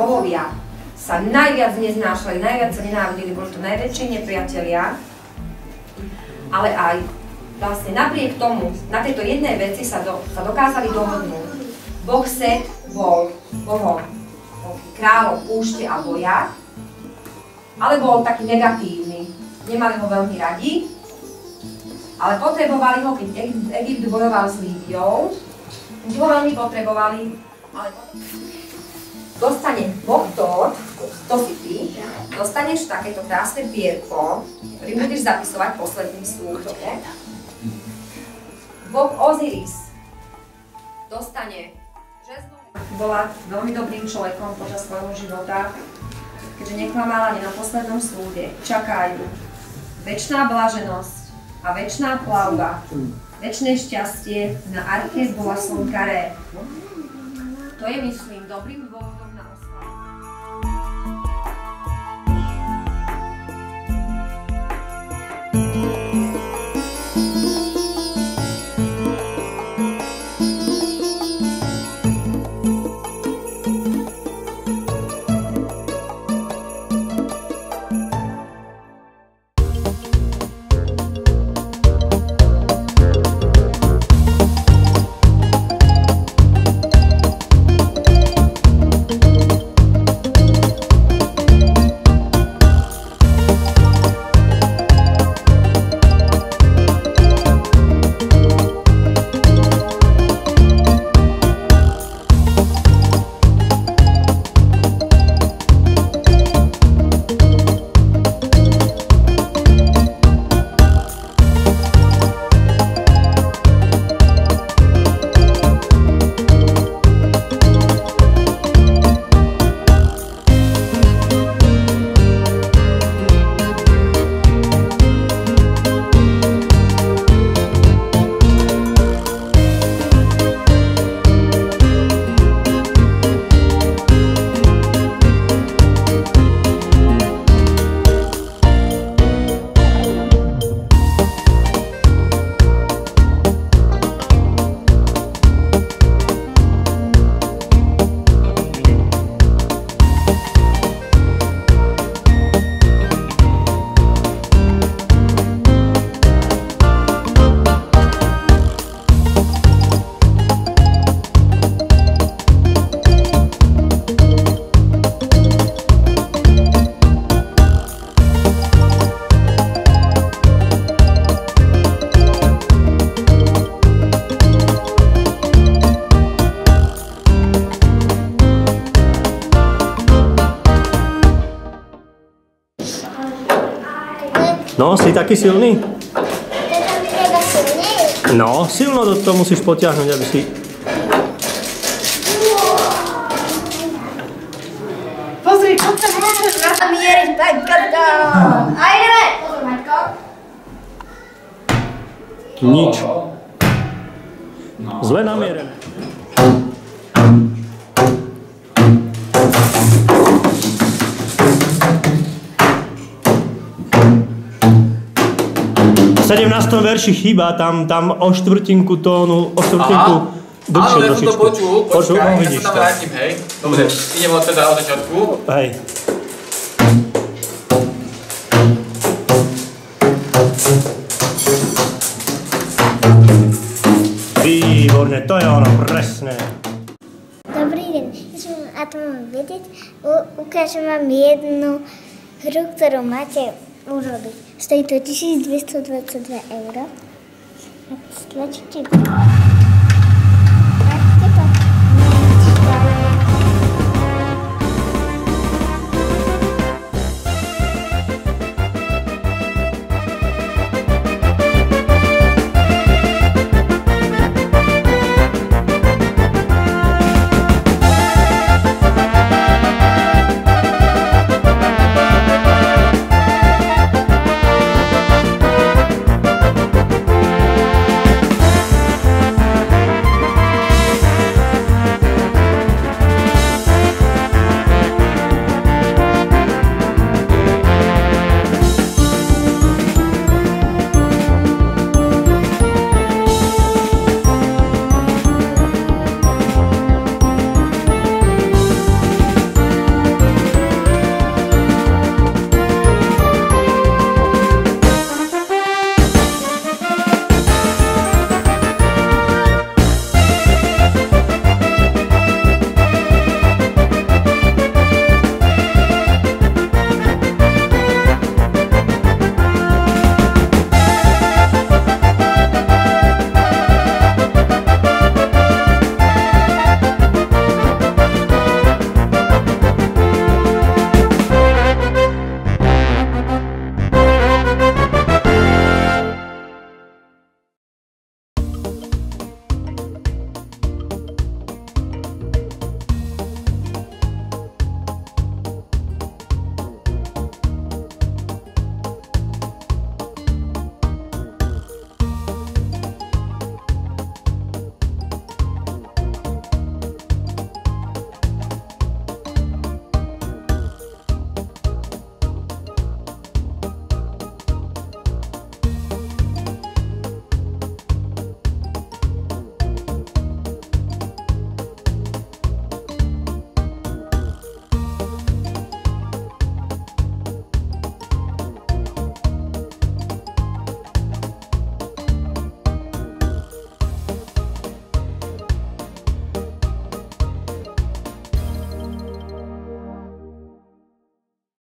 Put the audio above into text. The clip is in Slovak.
bobovia sa najviac neznášali, najviac sa nenávideli, boli to najväčšie nepriatelia, ale aj vlastne napriek tomu, na tejto jednej veci sa dokázali dohodnúť. Boh Set bol bohom kráľov púšte a boja, ale bol taký negatívny. Nemali ho veľmi radi, ale potrebovali ho, keď Egypt bojoval s Líbiou, keď ho veľmi potrebovali, ale dostane Boh to si ty, dostaneš takéto krásne pierko, ktorým budeš zapisovať posledný súd. Boh Osiris dostane žezlo. Bola veľmi dobrým človekom počas svojho života, keďže neklamala ani na poslednom súde. Čakajú večná blaženosť a večná plavba, večné šťastie na arche bola slnka Ré. To je, myslím, dobrým dôvodom na oslavu. No, si taký silný? To tam treba silnej? No, silno to musíš potiahnuť, aby si... Pozri, poď sa mieriť, Maťko! A ideme! Pozor, Maťko. Nič. Zle namierené. V 17. verši chýba, tam o štvrtinku tónu, o štvrtinku dlhšie trošičku. Áno, to počul, počkaj, ja vidíš sa tam vrátim, hej. Dobre, idem od teda od začiatku. Hej. Výborne, to je ono, presné. Dobrý deň, a to mám vedieť, ukážem vám jednu hru, ktorú máte urobiť. Stojí to 1222 €. A stlačíte